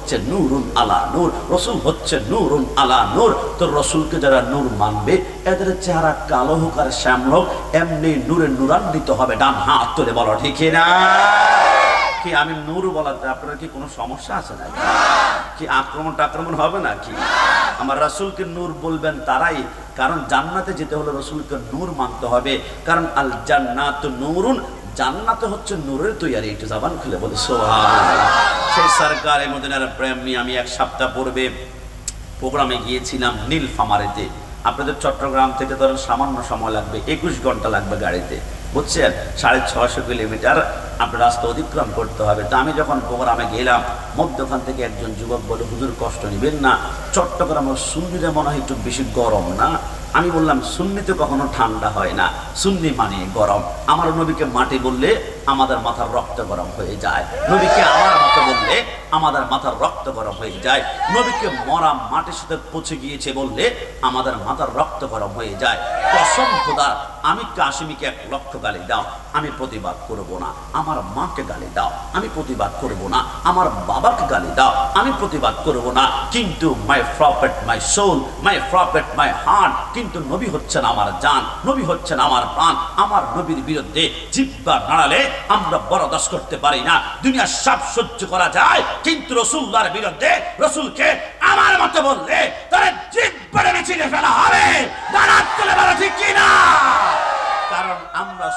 হচ্ছে নূরুন আলা নূর, রসুল হচ্ছে নূরুন আলা নূর। তো রসুলকে যারা নূর মানবে এদের চেহারা কালো হোক আর শ্যামল হোক এমনি নূরে নূরান্বিত হবে। ডান হাত তুলে বলো ঠিক না? কি আমি নূর বলাতে আপনার কি কোনো সমস্যা আছে নাকি? কি আক্রমণ হবে নাকি? আমার রাসূলকে নূর বলবেন তারাই, কারণ জান্নাতে যেতে হলে রাসূলকে নূর মানতে হবে। কারণ আল জান্নাতু নূরুন, জান্নাত হচ্ছে নূরের তৈরি। একটু জবান খুলে বলে সুবহানাল্লাহ। সেই সরকারে মদিনার প্রেম নিয়ে আমি এক সপ্তাহ পূর্বে প্রোগ্রামে গিয়েছিলাম নীলফামারীতে। আপনাদের চট্টগ্রাম থেকে ধরেন সামান্য সময় লাগবে, 21 ঘন্টা লাগবে গাড়িতে, বুঝছেন? 650 কিলোমিটার আপনার রাস্তা অতিক্রম করতে হবে। তা আমি যখন প্রোগ্রামে গেলাম, মধ্যখান থেকে একজন যুবক বলে, হুজুর কষ্ট নেবেন না, চট্টগ্রামের সুন্নিরা মনে হয় একটু বেশি গরম না? আমি বললাম, সুন্নিতে কখনো ঠান্ডা হয় না, সুন্নি মানে গরম। আমার নবীকে মাটি বললে আমাদের মাথার রক্ত গরম হয়ে যায়, নবীকে আমার মতো বললে আমাদের মাথার রক্ত গরম হয়ে যায়, নবীকে মরা মাটির সাথে পচে গিয়েছে বললে আমাদের মাথার রক্ত গরম হয়ে যায়। কসম খোদার, আমি কাশিমিকে 1 লক্ষ গালি দাও, আমি প্রতিবাদ করব না। আমার মাকে গালি দাও, আমি প্রতিবাদ করব না। আমার বাবাকে গালি দাও, আমি প্রতিবাদ করব না। কিন্তু my prophet my soul, my prophet my heart, কিন্তু নবী হচ্ছেন আমার জান, নবী হচ্ছেন আমার প্রাণ। আমার নবীর বিরুদ্ধে জিহ্বা নাড়ালে আমরা বরদাস্ত করতে পারি না। দুনিয়ার সব সহ্য করা যায়, কিন্তু রাসূলুল্লাহর বিরুদ্ধে, রাসূলকে আমার মতো বললে তার জিহ্বাটা নিচে ফেলা হবে। দাঁড়াত তুলে বলা ঠিক কি না? কারণ আমরা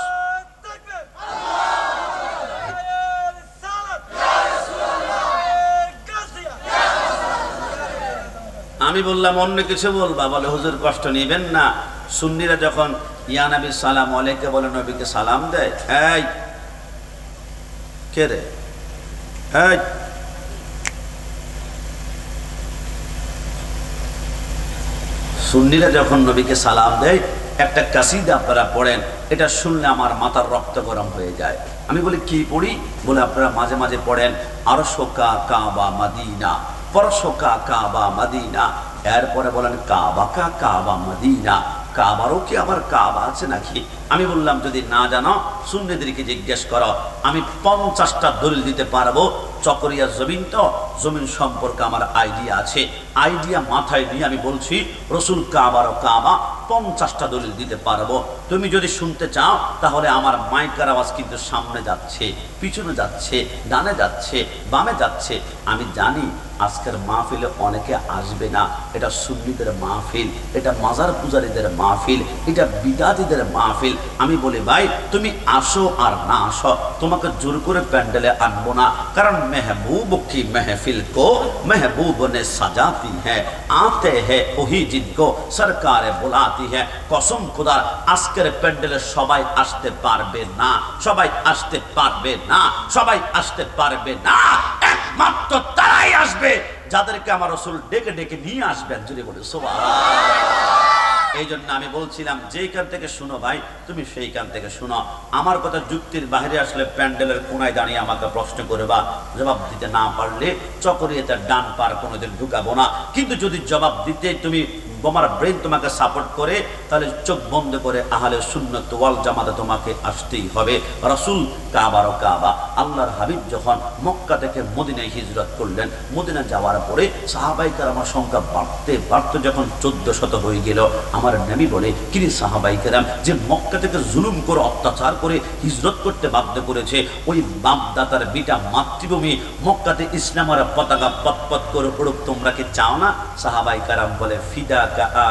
আমি বললাম অন্য কিছু বলবা, বলে হুজুর কষ্ট নিবেন না। সুন্নিরা যখন ইয়া নবী সালাম আলাইকে বলে, নবীকে সালাম দেয়, এই কে রে, এই সুন্নিরা যখন নবীকে সালাম দেয়, একটা কাসিদা আপনারা পড়েন, এটা শুনলে আমার মাথার রক্ত গরম হয়ে যায়। আমি বলি কি পড়ি? বলে আপনারা মাঝে মাঝে পড়েন, আরশোকা কাবা মাদিনা, পরশোকা কাবা মাদিনা, এরপরে বলেন কাবাকা কাবা মাদিনা। কাবারও কি আবার কাবা আছে নাকি? আমি বললাম যদি না জানো সুন্নিদেরকে জিজ্ঞেস করো, আমি 50টা দলিল দিতে পারবো। চকরিয়া জমিন, তো জমিন সম্পর্কে আমার আইডিয়া আছে, আইডিয়া মাথায় নিয়ে আমি বলছি রসুল কাবারও কাবা, 50টা দলিল দিতে পারবো। তুমি যদি শুনতে চাও তাহলে আমার মাইকার আওয়াজ কিন্তু সামনে যাচ্ছে, পিছনে যাচ্ছে, ডানে যাচ্ছে, বামে যাচ্ছে। আমি জানি আজকের মাহফিলে অনেকে আসবে না, এটা সুন্নিদের মাহফিল, এটা মাজার পূজারীদের মাহফিল, এটা বিদাতীদের মাহফিল। আমি বলি ভাই তুমি আসো আর না আসো, তোমাকে জোর করে প্যান্ডেলে আনবো না। কারণ महबूब की महफिल को महबूब ने सजाती है, आते हैं वही जिनको सरकार बुलाती है। कसम खुदा আজকের প্যান্ডেলে সবাই আসতে পারবে না, সবাই আসতে পারবে না, সবাই আসতে পারবে না। একমাত্র তারাই আসবে যাদেরকে আমার রাসূল ডেকে ডেকে নিয়ে আসবেন। যদি বলে সুবহানাল্লাহ। এই জন্য আমি বলছিলাম যেইখান থেকে শুনো ভাই তুমি সেইখান থেকে শুনো। আমার কথা যুক্তির বাইরে আসলে প্যান্ডেলের কোনায় দাঁড়িয়ে আমাকে প্রশ্ন করবা, জবাব দিতে না পারলে চকরিয়াতে ডান পার কোনোদিন ঢুকাবো না। কিন্তু যদি জবাব দিতে তুমি তোমার ব্রেন তোমাকে সাপোর্ট করে, তাহলে চোখ বন্ধ করে আহলে সুন্নাত ওয়াল জামাতে তোমাকে আসতেই হবে। রাসূল কাবারও কাবা, আল্লাহর হাবিব যখন মক্কা থেকে মদিনায় হিজরত করলেন, মদিনা যাওয়ার পরে সাহাবায়ে কেরামের সংখ্যা বাড়তে বাড়তে যখন 1400 হয়ে গেল, আমার নবী বলে, কিরে সাহাবায়ে কেরাম যে মক্কা থেকে জুলুম করে অত্যাচার করে হিজরত করতে বাধ্য করেছে, ওই বাপদাতার বিটা মাতৃভূমি মক্কাতে ইসলামের পতাকা পতপত করে উড়ুক, তোমরা কি চাও না? সাহাবায়ে কেরাম বলে, ফিদা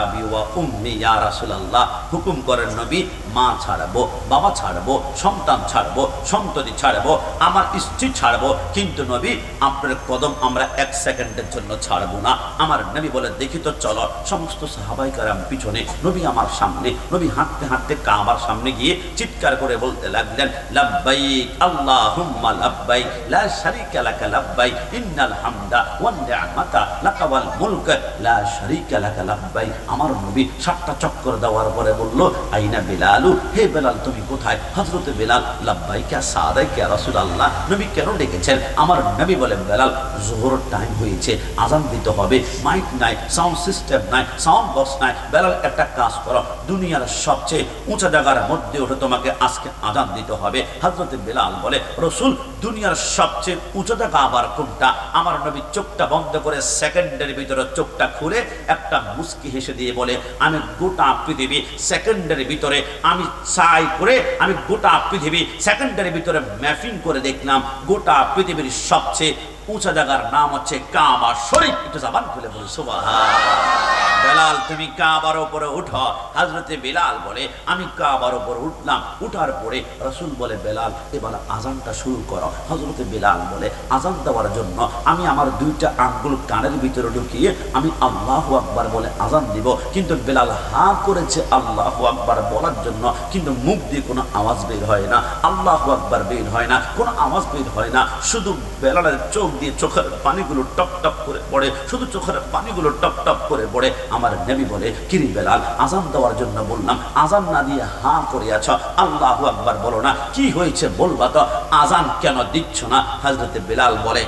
আবি ওয়া উম্মি ইয়া রাসূলুল্লাহ। হুকুম করেন নবী, মা ছাড়বো, বাবা ছাড়বো, সন্তান ছাড়বো, সন্ততি ছাড়বো, আমার স্ত্রী ছাড়বো, কিন্তু নবী আপনার কদম আমরা 1 সেকেন্ডের জন্য ছাড়বো না। আমার নবী বলে, দেখি তো চলো। সমস্ত সাহাবায়ে কেরাম পিছনে, নবী আমার সামনে। নবী হাঁটতে হাঁটতে কাবার সামনে গিয়ে চিৎকার করে বলতে লাগলেন, লাব্বাইক আল্লাহুম্মা লাব্বাইক লা শারীকা লাকা লাব্বাইক ইন্নাল হামদা ওয়ান নি'মাতা লাকা ওয়াল মুলক লা শারীকা লাকা লাব্বাইক। আমার নবী 7টা চক্কর দেওয়ার পরে বলল, আইনা বিলাল, বেলালু, হে বেলাল তুমি কোথায়? হযরতে বেলাল, লাব্বাইকা সাদাইকা রাসূলুল্লাহ, নবী কেন ডেকেছেন? আমার নবী বলেন, বেলাল যোহরের টাইম হয়েছে, আজান দিতে হবে, মাইক নাই, সাউন্ড সিস্টেম নাই, সাউন্ড বক্স নাই। বেলাল একটা কাজ করো, দুনিয়ার সবচেয়ে উঁচা জায়গার মধ্যে ওঠে, তোমাকে আজকে আজান দিতে হবে। হযরতে বেলাল বলে, রাসূল দুনিয়ার সবচেয়ে উঁচা জায়গা আবার কোনটা? আমার নবী চোখটা বন্ধ করে সেকেন্ডের ভিতরে চোখটা খুলে একটা মুস্কি হেসে দিয়ে বলে, আমি গোটা পৃথিবী সেকেন্ডের ভিতরে আমি চাই করে আমি গোটা পৃথিবী সেকেন্ডের ভিতরে ম্যাপিং করে দেখলাম, গোটা পৃথিবীর সবচেয়ে উঁচা জায়গার নাম হচ্ছে কাবা শরীফ। একটু জবান খুলে বলি সুবহানাল্লাহ। বেলাল তুমি কাবার উপরে উঠো। হযরতে বেলাল বলে, আমি কাবার উপরে উঠলাম। উঠার পরে রাসূল বলে, বেলাল এবার আজানটা শুরু করো। হযরতে বেলাল বলে, আজান দেওয়ার জন্য আমি আমার দুইটা আঙ্গুল কানের ভিতরে ঢুকিয়ে আমি আল্লাহু আকবার বলে আজান দিব। কিন্তু বেলাল হা করেছে আল্লাহু আকবার বলার জন্য, কিন্তু মুখ দিয়ে কোনো আওয়াজ বের হয় না, আল্লাহু আকবার বের হয় না, কোনো আওয়াজ বের হয় না। শুধু বেলালের চোখ দিয়ে চোখের পানিগুলো টপ টপ করে পড়ে, শুধু চোখের পানিগুলো টপ টপ করে পড়ে। আমার নবী বলে, কিরে বেলাল, আজান দেওয়ার জন্য বললাম, আজান না দিয়ে হা করে আছো, আল্লাহু আকবার বলো না, কি হয়েছে বলবা তো, আজান কেন দিচ্ছ না? হযরতে বেলাল বলে,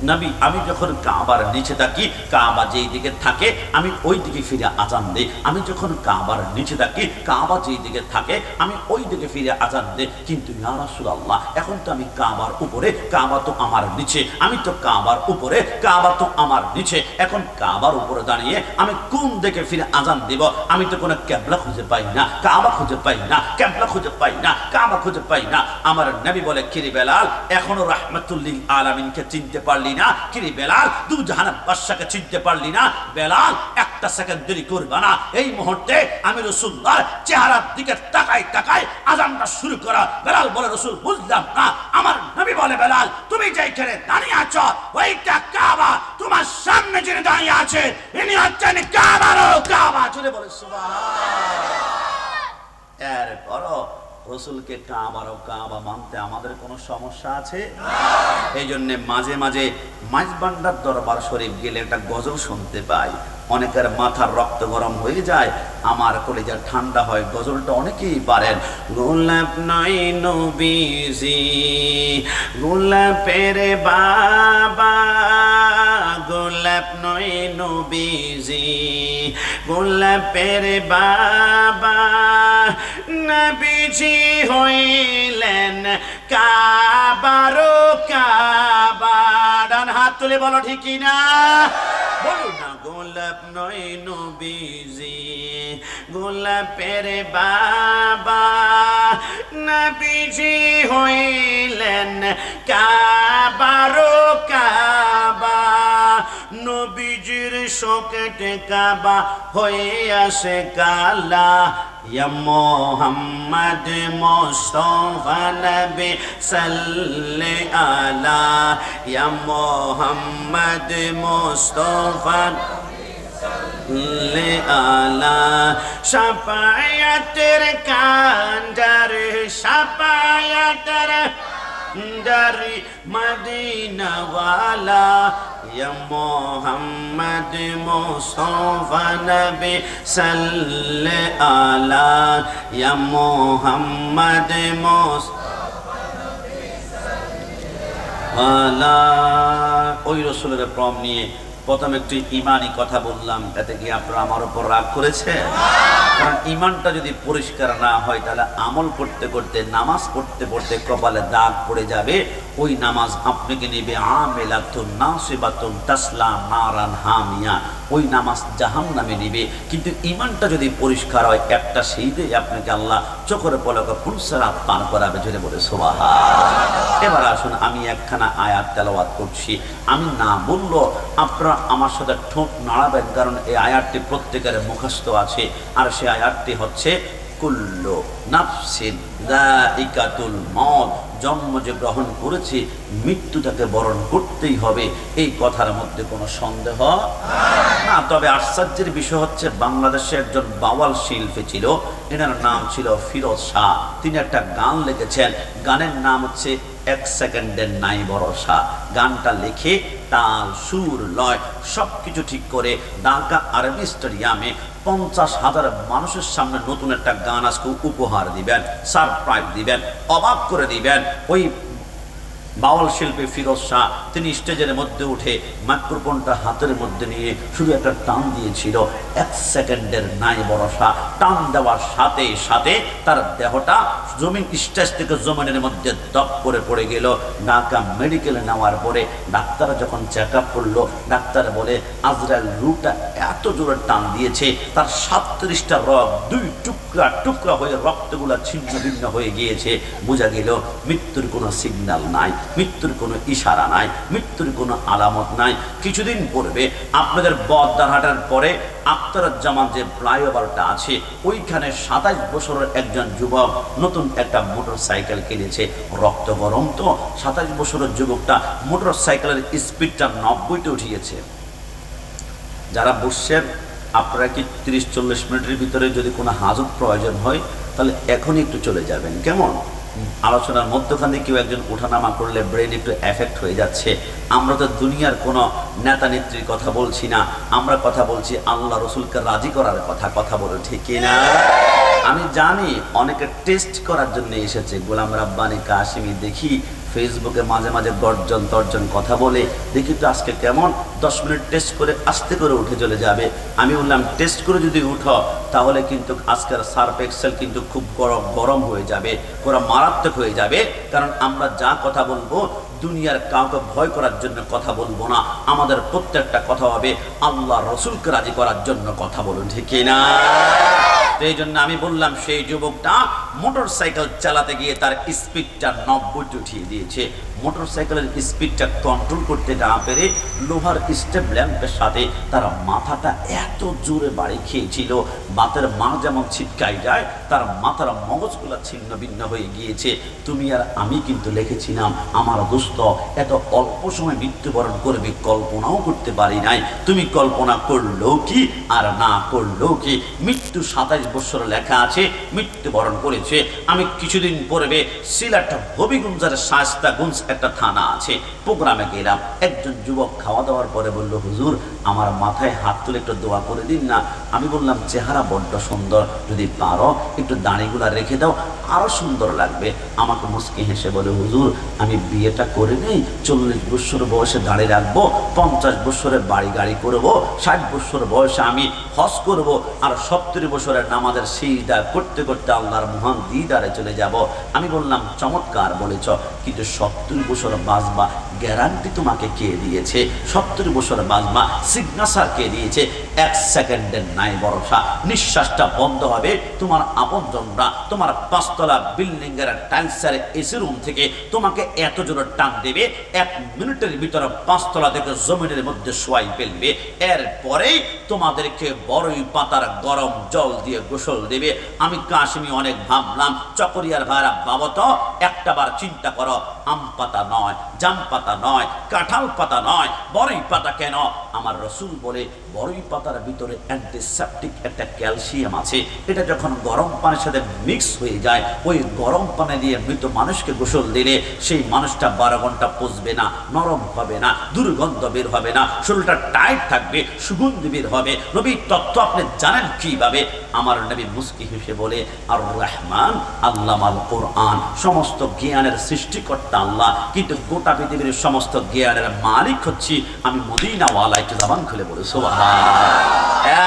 নবী আমি যখন কাবার নিচে থাকি, কাবা যেই দিকে থাকে আমি ওই দিকে ফিরে আজান দিই। আমি যখন কাবার নিচে থাকি, কাবা যেই দিকে থাকে আমি ওই দিকে ফিরে আজান দিই। কিন্তু ইয়া রাসূলুল্লাহ, এখন তো আমি কাবার উপরে, কাবা তো আমার নিচে, আমি তো কাবার উপরে, কাবা তো আমার নিচে, এখন কাবার উপরে দাঁড়িয়ে আমি কোন দিকে ফিরে আজান দিব? আমি তো কোনো কিবলা খুঁজে পাই না, কাবা খুঁজে পাই না, কিবলা খুঁজে পাই না, কাবা খুঁজে পাই না। আমার নবী বলে, কিরে বেলাল, এখনো রাহমাতুল লিল আলামিনকে চিনতে পারলি না? কিরে বেলাল, দু জাহানের বাদশাকে চিনতে পারলি না? বেলাল একটা সেকেন্ড দেরি করবা না, এই মুহূর্তে আমি রাসূলুল্লাহর চেহারার দিকে তাকাই তাকাই আজানটা শুরু করা। বেলাল বলে, রাসূল বুঝলাম না। আমার নবী বলে, বেলাল তুমি যেখানে দাঁড়িয়ে আছো ওইটা কাবা, তোমার সামনে যিনি দাঁড়িয়ে আছে ইনি হচ্ছেন কাবার কাবা। জোরে বলে সুবহানাল্লাহ। এরপরও রসুলকে কাবার ও কাবা মানতে আমাদের কোনো সমস্যা আছে? এই জন্য মাঝে মাঝে মাইজবান্ডার দরবার শরীফ গেলে একটা গজল শুনতে পাই, অনেকের মাথার রক্ত গরম হয়ে যায়, আমার কলিজা ঠান্ডা হয়। গজলটা অনেকেই পারেন। গোলাপ নয় নবীজি, গোলাপের বাবা, গোলাপ নয় নবীজি, গোলাপের বাবা, নবীজি হইলেন কাবার কাবা। ডান হাত তুলে বলো ঠিক কিনা, বলো না। গোলাপ নয় নবীজি, গোলাপের বাবা, নবীজি হইলেন কাবার কাবা। নবীজির শোকেটে কাবা হয়ে আসে কালা। ইয়া মুহাম্মদ মুস্তাফা নবী সাল্লি আলা, ইয়া মুহাম্মদ মুস্তাফা সাল্লি আলা। শাফায়াতের কান্ডার, শাফায়াতের দারি মদিনা ওয়ালা, ইয়া মুহাম্মদ মুস্তাফা নবী সাল্লি আলা, ইয়া মুহাম্মদ মুস্তাফা নবী সাল্লি আলা। ওই রাসূলের প্রেম নিয়ে প্রথম একটি ইমানি কথা বললাম, এতে কি আপনারা আমার উপর রাগ করেছে? কারণ ইমানটা যদি পরিষ্কার না হয় তাহলে আমল করতে করতে, নামাজ পড়তে পড়তে কপালে দাগ পড়ে যাবে। ওই নামাজ আপনাকে নেবে আমিলাতুন নাসিবাতুন তাসলা নারান হামিয়া, ওই নামাজ জাহান্নামে নেবে। কিন্তু ইমানটা যদি পরিষ্কার হয়, একটা সেইটাই আপনাকে আল্লাহ চোখের পলকে পুলসিরাত পার করাবে। জোরে বলে সুবহানাল্লাহ। এবার আসুন, আমি একখানা আয়াত তেলাওয়াত করছি, আমি না বললো আপনারা আমার সাথে ঠোঁট নাড়াবেন, কারণ এই আয়াতটি প্রত্যেকের মুখস্থ আছে। আর সেই আয়াতটি হচ্ছে, কুল্লু নাফসিন যায়িকাতুল মউত, জন্ম যে গ্রহণ করেছে মৃত্যু তাকে বরণ করতেই হবে, এই কথার মধ্যে কোনো সন্দেহ না। তবে আশ্চর্যের বিষয় হচ্ছে, বাংলাদেশে একজন বাওয়াল শিল্পী ছিল, এনার নাম ছিল ফিরোজ শাহ। তিনি একটা গান লিখেছেন, গানের নাম হচ্ছে এক সেকেন্ডের নাই ভরসা। গানটা লিখে তাল সুর লয় সব কিছু ঠিক করে ঢাকা আরবি স্টেডিয়ামে 50,000 মানুষের সামনে নতুন একটা গান আজকে উপহার দিবেন, সারপ্রাইজ দিবেন, অবাক করে দিবেন। ওই বাউল শিল্পী ফিরোজ শাহ তিনি স্টেজের মধ্যে উঠে মাইক্রোফোনটা হাতের মধ্যে নিয়ে শুধু একটা টান দিয়েছিল, 1 সেকেন্ডের নাই ভরসা। টান দেওয়ার সাথে সাথে তার দেহটা জমিন স্টেজ থেকে জমিনের মধ্যে দপ করে পড়ে গেল। ঢাকা মেডিকেলে নেওয়ার পরে ডাক্তার যখন চেক আপ করলো, ডাক্তার বলে আজরাইল রুটা এত জোরে টান দিয়েছে তার 37টা রগ 2 টুকরা টুকরা হয়ে রক্তগুলা ছিন্ন ভিন্ন হয়ে গিয়েছে। বোঝা গেল মৃত্যুর কোনো সিগন্যাল নাই, মৃত্যুর কোনো ইশারা নাই, মৃত্যুর কোনো আলামত নাই। কিছুদিন পূর্বে আপনাদের বদ্দারহাটার পরে আখতারুজ্জামান যে ফ্লাইওভারটা আছে ওইখানে 27 বছরের একজন যুবক নতুন একটা মোটর সাইকেল কিনেছে। রক্ত গরম তো 27 বছরের যুবকটা মোটর সাইকেলের স্পিডটা 90তে উঠিয়েছে। যারা বসছেন আপনারা কি 30-40 মিনিটের ভিতরে যদি কোনো হাজত প্রয়োজন হয় তাহলে এখনই একটু চলে যাবেন, কেমন? আলোচনার মধ্যখানে কেউ একজন ওঠানামা করলে ব্রেন একটু এফেক্ট হয়ে যাচ্ছে। আমরা তো দুনিয়ার কোনো নেতা নেত্রীর কথা বলছি না, আমরা কথা বলছি আল্লাহ রসুলকে রাজি করার কথা বলে, ঠিক কিনা? আমি জানি অনেকে টেস্ট করার জন্য এসেছে। গোলাম রাব্বানি কাশিমি দেখি ফেসবুকে মাঝে মাঝে গর্জন তর্জন কথা বলে, দেখি তো আজকে কেমন 10 মিনিট টেস্ট করে আস্তে করে উঠে চলে যাবে। আমি বললাম টেস্ট করে যদি উঠো তাহলে কিন্তু আজকের সার্ফ এক্সেল কিন্তু খুব গরম হয়ে যাবে, পুরো মারাত্মক হয়ে যাবে। কারণ আমরা যা কথা বলবো দুনিয়ার কাউকে ভয় করার জন্য কথা বলবো না, আমাদের প্রত্যেকটা কথা হবে আল্লাহ রসুলকে রাজি করার জন্য কথা বলুন, ঠিক না? এই জন্য আমি বললাম সেই যুবকটা মোটর সাইকেল চালাতে গিয়ে তার স্পিডটা 90 উঠিয়ে দিয়েছে। মোটর সাইকেলের স্পিডটা কন্ট্রোল করতে না পেরে লোহার স্টেপ ল্যাম্পের সাথে তার মাথাটা এত জোরে বাড়ি খেয়েছিল, বাতের মা যেমন ছিটকাই যায় তার মাথার মগজগুলা ছিন্ন ভিন্ন হয়ে গিয়েছে। তুমি আর আমি কিন্তু লিখেছিলাম আমার দোস্ত এত অল্প সময় মৃত্যুবরণ করবে কল্পনাও করতে পারি নাই। তুমি কল্পনা করলো কি আর না করলো কি, মৃত্যু 27 বছর লেখা আছে, মৃত্যুবরণ করেছে। আমি কিছুদিন পূর্বে সিলেট হবিগঞ্জের শায়েস্তাগঞ্জ একটা থানা আছে, প্রোগ্রামে গেলাম। একজন যুবক খাওয়া দাওয়ার পরে বলল, হুজুর আমার মাথায় হাত তুলে একটু দোয়া করে দিন না। আমি বললাম চেহারা বড্ড সুন্দর, যদি পারো একটু দাড়িগুলা রেখে দাও আরো সুন্দর লাগবে। আমাকে মুস্কি হেসে বলে, হুজুর আমি বিয়েটা করে নেই, 40 বছর বয়সে দাড়ি রাখবো, 50 বছরে বাড়ি গাড়ি করবো, 60 বছর বয়সে আমি হজ করব, আর 70 বছরের নামাজের সিজদা করতে করতে আল্লাহর মহান দিদারে চলে যাব। আমি বললাম চমৎকার বলেছ, কিন্তু 70 বছর বাঁচবা গ্যারান্টি তোমাকে কে দিয়েছে? 70 বছর বাঁচবা সিগনেচার কে দিয়েছে? 1 সেকেন্ডের নাই ভরসা, নিঃশ্বাসটা বন্ধ হবে। তোমার আপনজনরা তোমার 5 তলা বিল্ডিং এর টাইলসের এসি রুম থেকে তোমাকে এত জোরে টান দেবে 1 মিনিটের ভিতরে 5 তলা থেকে জমিনের মধ্যে শোয়াই ফেলবে। এরপরেই তোমাদেরকে বড়ই পাতার গরম জল দিয়ে গোসল দেবে। আমি কাশিমি অনেক ভাবলাম, চকরিয়ার ভাইরা বাবা তো একটা বার চিন্তা করো, আম পাতা নয়, জাম পাতা নয়, কাঁঠাল পাতা নয়, বড়ই পাতা কেন? আমার রসুল বলে বড়ই পাতার ভিতরে অ্যান্টিসেপটিক একটা ক্যালসিয়াম আছে, এটা যখন গরম পানির সাথে মিক্স হয়ে যায় ওই গরম পানি দিয়ে মৃত মানুষকে গোসল দিলে সেই মানুষটা 12 ঘন্টা পচবে না, নরম হবে না, দুর্গন্ধ বের হবে না, শরীরটা টাইট থাকবে, সুগন্ধি বের হবে। নবীর তত্ত্ব আপনি জানেন কিভাবে? আমার নবী মুস্কি হেসে বলে, আর রহমান আল্লামাল কোরআন, সমস্ত জ্ঞানের সৃষ্টিকর্তা আল্লাহ, কিন্তু গোটা পৃথিবীর সমস্ত জ্ঞানের মালিক হচ্ছি আমি। মদিনাওয়ালা একটু জবান খুলে বলে সুবহানাল্লাহ।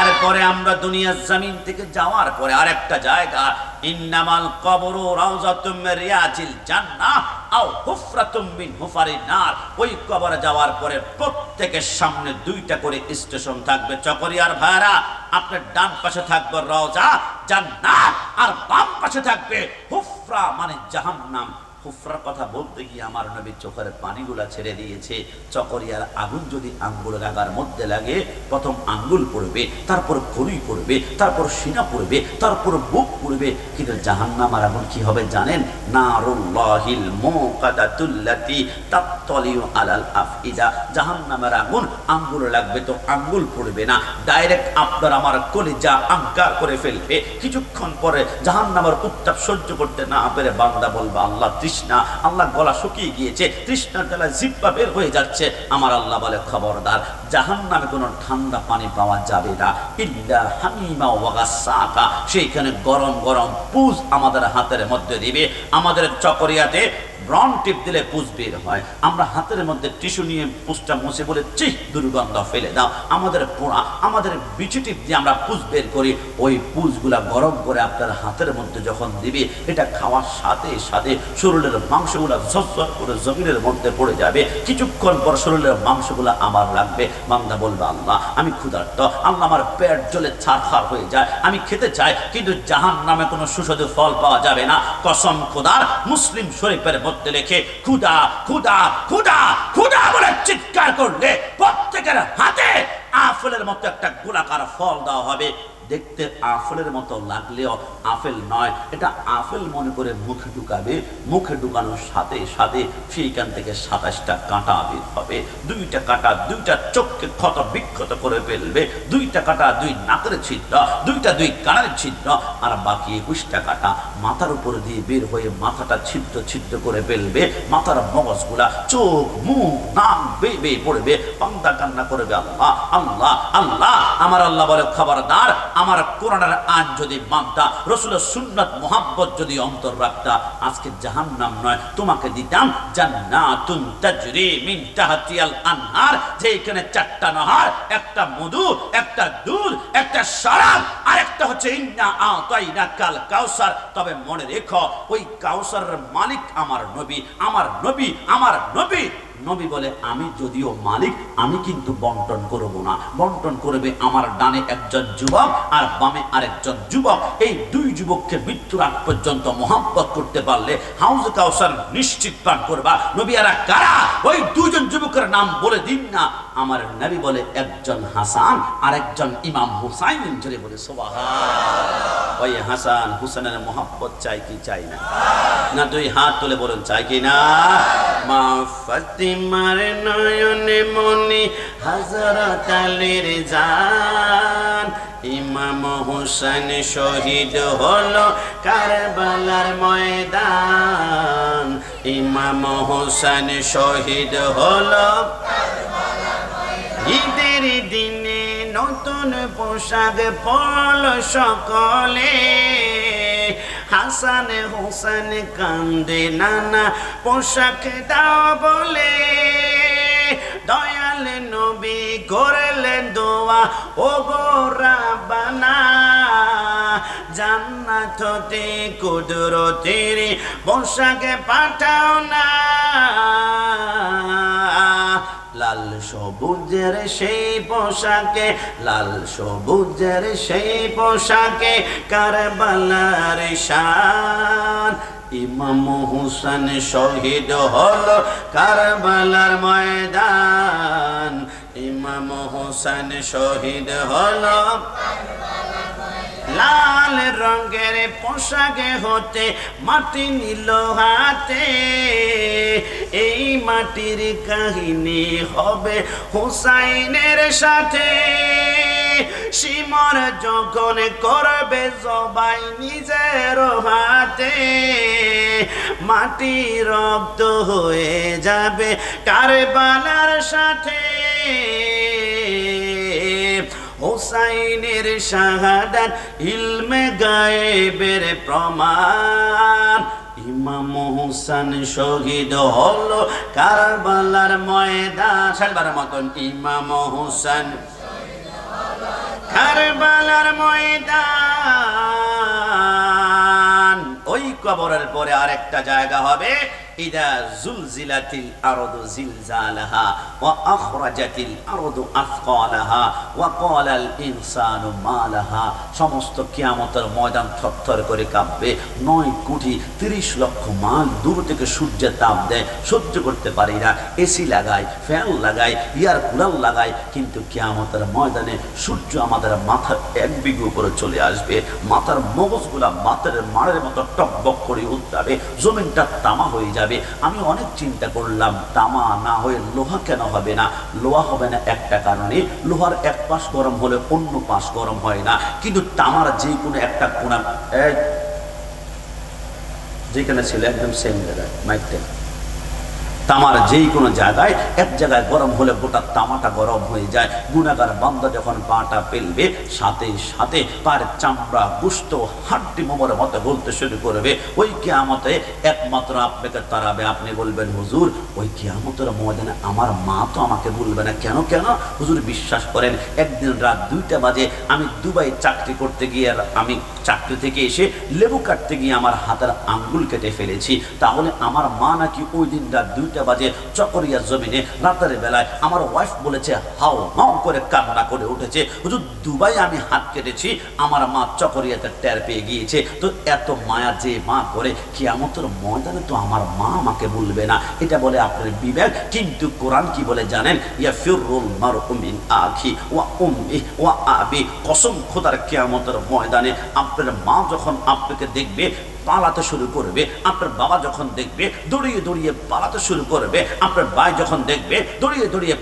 এরপরে আমরা দুনিয়ার জমিন থেকে যাওয়ার পরে আরেকটা জায়গা, ইন্নামাল কবরু রাউযাতুম মিন রিয়াজিল জান্নাহ আও হুফরাতুম মিন হুফারিন নার। ওই কবরে যাওয়ার পরে প্রত্যেকের সামনে 2টা করে স্টেশন থাকবে। চকরিয়ার ভাইরা আপনার ডান পাশে থাকবে রওজা জান্নাত, আর বাম পাশে থাকবে হুফরা মানে জাহান্নাম। হুফরার কথা বলতে গিয়ে আমার নবী চোখের পানিগুলা ছেড়ে দিয়েছে। চকরিয়ার আগুন যদি আঙ্গুলের আগার মধ্যে লাগে, প্রথম আঙ্গুল পড়বে, তারপর কনুই পড়বে, তারপর সিনা পড়বে, তারপর বুক পড়বে। কিন্তু জাহান্নামের আগুন কি হবে জানেন? নারুল্লাহিল মুকাদাতুল্লাতি তাত্তালিউ আলাল আফইদা। জাহান্নামের আগুন আঙ্গুলে লাগবে তো আঙ্গুল পড়বে না, ডাইরেক্ট আপনার আমার কলিজা আঙ্কার করে ফেলবে। কিছুক্ষণ পরে জাহান্নামের উত্তাপ সহ্য করতে না পেরে বান্দা বলবে, আল্লাহ তৃষ্ণা, আল্লাহ গলা শুকিয়ে গিয়েছে, তৃষ্ণার জ্বালায় জিহ্বা বের হয়ে যাচ্ছে, আমার আল্লাহ বলে খবরদার, জাহান্নামে কোনো ঠান্ডা পানি পাওয়া যাবে না, ইল্লা হামিমা ওয়া গাসসাকা, সেইখানে গরম গরম পুজ আমাদের হাতের মধ্যে দিবে। আমাদের চকরিয়াতে ব্রন টিপ দিলে পুজ বের হয়, আমরা হাতের মধ্যে টিস্যু নিয়ে পুজটা মুছে বলে চিহ দুর্গন্ধ ফেলে দাও। আমাদের পোড়া, আমাদের বিচি টিপ দিয়ে আমরা পুজ বের করি, ওই পুজগুলা গরম করে আপনার হাতের মধ্যে যখন দিবে, এটা খাওয়ার সাথে সাথে শরীরের মাংসগুলা ঝরঝর করে জমিনের মধ্যে পড়ে যাবে। কিছুক্ষণ পর শরীরের মাংসগুলা আমার লাগবে। বান্দা বলবে আল্লাহ আমি ক্ষুধার্ত, আল্লাহ আমার পেট জ্বলে ছারখার হয়ে যায়, আমি খেতে চাই, কিন্তু জাহান্নামে কোনো সুস্বাদু ফল পাওয়া যাবে না। কসম খোদার, মুসলিম শরীফের মধ্যে লেখে ক্ষুধা ক্ষুধা ক্ষুধা ক্ষুধা বলে চিৎকার করলে প্রত্যেকের হাতে আপেলের মতো একটা গোলাকার ফল দেওয়া হবে। দেখতে আপেলের মতো লাগলেও আপেল নয়, এটা আপেল মনে করে মুখে ঢুকাবে, মুখে ঢুকানোর সাথে সাথে সেইখান থেকে 27টা কাঁটা বের হবে। 2টা কাঁটা 2টা চোখকে ক্ষত বিক্ষত করে ফেলবে, 2টা কাঁটা 2 নাকের ছিদ্র, 2টা 2 কানের ছিদ্র, আর বাকি 21টা কাঁটা মাথার উপরে দিয়ে বের হয়ে মাথাটা ছিদ্র ছিদ্র করে ফেলবে। মাথার মগজগুলা চোখ মুখ নাক বেয়ে বেয়ে পড়বে। বান্দা কান্না করবে আল্লাহ আল্লাহ আল্লাহ। আমার আল্লাহ বলে খবরদার, আমার কোরআনের আইন যদি মানতা, রাসূলের সুন্নাত মুহাব্বত যদি অন্তর রাখতা, আজকে জাহান্নাম নয়, তোমাকে দিতাম জান্নাতুন তাজরি মিন তাহতিয়াল আনহার, যেখানে 4টা নহর, একটা মধু, একটা দুধ, একটা শরাব, আর একটা হচ্ছে ইন্না আতাইনাকাল কাউসার। তবে মনে রেখো, ওই কাউসারের মালিক আমার নবী, আমার নবী, আমার নবী। নবী বলে আমি যদিও মালিক, আমি কিন্তু বন্টন করব না, বন্টন করবে আমার ডানে একজন যুবক আর বামে আরেকজন যুবক। এই 2 যুবককে মৃত্যুর আগ পর্যন্ত মোহাব্বত করতে পারলে হাউজে কাউসার নিশ্চিত পান করবা। নবীরা কারা? ওই 2 জন যুবকের নাম বলে দিন না। আমার নবী বলে একজন হাসান আর একজন ইমাম হুসাইন। জোরে বলে সুবহানাল্লাহ। ওই হাসান হুসাইনের মোহাব্বত চাই কি চাই না? না 2 হাত তুলে বলেন চাই কি না? মা ফাতিমার নয়নে মনি হযরত আলীর জান, ইমাম হুসাইন শহীদ হলো কারবালার ময়দান, ইমাম হুসাইন শহীদ হলো কারবালার ময়দান। ঈদের দিনে নতুন পোশাক পরল সকলে, হাসান হুসাইন কান্দে নানা পোশাক দাও বলে, দয়াল নবী করলেন দোয়া ও গো রাব্বানা, জান্নাত হতে কুদরতের পোশাক পাঠাও না। লাল সবুজের সেই পোশাকে, লাল সবুজের সেই পোশাকে কারবালার শান, ইমাম হুসাইন শহীদ হলো কারবালার ময়দান, ইমাম হুসাইন শহীদ হলো। লাল রঙের পোশাকে হতে মাটি নিল হাতে, এই মাটির কাহিনী হবে হুসাইনের সাথে, শিমর যখন করবে জবাই নিজের হাতে, মাটি রক্ত হয়ে যাবে কারবালার সাথে। হুসাইনের শাহাদাত ইলমে গায়েবের প্রমাণ, ইমাম হুসাইন শহীদ হলো কারবালার ময়দান। সালবার মতন ইমাম হুসাইন কারবালার ময়দান। ওই কবরের পরে আরেকটা জায়গা হবে, ইদা জুলজিলাতিল আরদু জিলজালাহা ওয়া আখরাজাতিল আরদু আথকালাহা ওয়া ক্বালাল ইনসানু মা লাহা। সমস্ত কিয়ামতের ময়দান থরথর করে কাঁপবে। 9 কোটি 30 লক্ষ মাইল দূর থেকে সূর্যের তাপ দেয়, সহ্য করতে পারি না, এসি লাগাই, ফ্যান লাগাই, এয়ার কুলার লাগাই, কিন্তু কিয়ামতের ময়দানে সূর্য আমাদের মাথার 1 বিঘু উপরে চলে আসবে। মাথার মগজগুলা মাথার মারের মতো টকবক করে উঠবে, জমিনটা তামা হয়ে যাবে। আমি অনেক চিন্তা করলাম, তামা না হয়ে লোহা কেন হবে না? লোহা হবে না একটা কারণে, লোহার এক পাশ গরম হলে অন্য পাশ গরম হয় না, কিন্তু তামার যে কোনো একটা কোণা যেখানে ছিল একদম সেম জায়গায় মাইকটা। তামার যেই কোনো জায়গায় এক জায়গায় গরম হলে গোটা তামাটা গরম হয়ে যায়। গুনাহগার বান্দা যখন পাটা ফেলবে সাথে সাথে তার চামড়া গোশত হাড্ডি মোমরের মতো বলতে শুরু করবে। ওই কিয়ামতে একমাত্র আপনাকে তাড়াবে। আপনি বলবেন হুজুর ওই কিয়ামতের ময়দানে আমার মা তো আমাকে বলবে না, কেন কেন? হুজুর বিশ্বাস করেন, একদিন রাত 2টা বাজে আমি দুবাই চাকরি করতে গিয়ে আমি চাকরি থেকে এসে লেবু কাটতে গিয়ে আমার হাতের আঙ্গুল কেটে ফেলেছি। তাহলে আমার মা নাকি ওই দিন রাত 2টা বাজে চকরিয়া জমিনে রাতের বেলায় আমার ওয়াইফ বলেছে হাও মাও করে কান্না করে উঠেছে, হুজুর দুবাই আমি হাত কেটেছি, আমার মা চকরিয়াতে টের পেয়ে গিয়েছে। তো এত মায়া যে মা করে কিয়ামতের ময়দানে তো আমার মা আমাকে বলবে না। এটা বলে আপনার বিবেক। কিন্তু কোরআন কি বলে জানেন? ইয়াফিরুল মারউ মিন আখি ওয়া উম্মি ওয়া আবি। কসম খোদার কিয়ামতের ময়দানে আপনার মা যখন আপনাকে দেখবে পালাতে শুরু করবে, আপনার বাবা যখন দেখবে দৌড়িয়ে দৌড়িয়ে পালাতে শুরু করবে, আপনার ভাই যখন দেখবে দৌড়িয়ে দৌড়িয়ে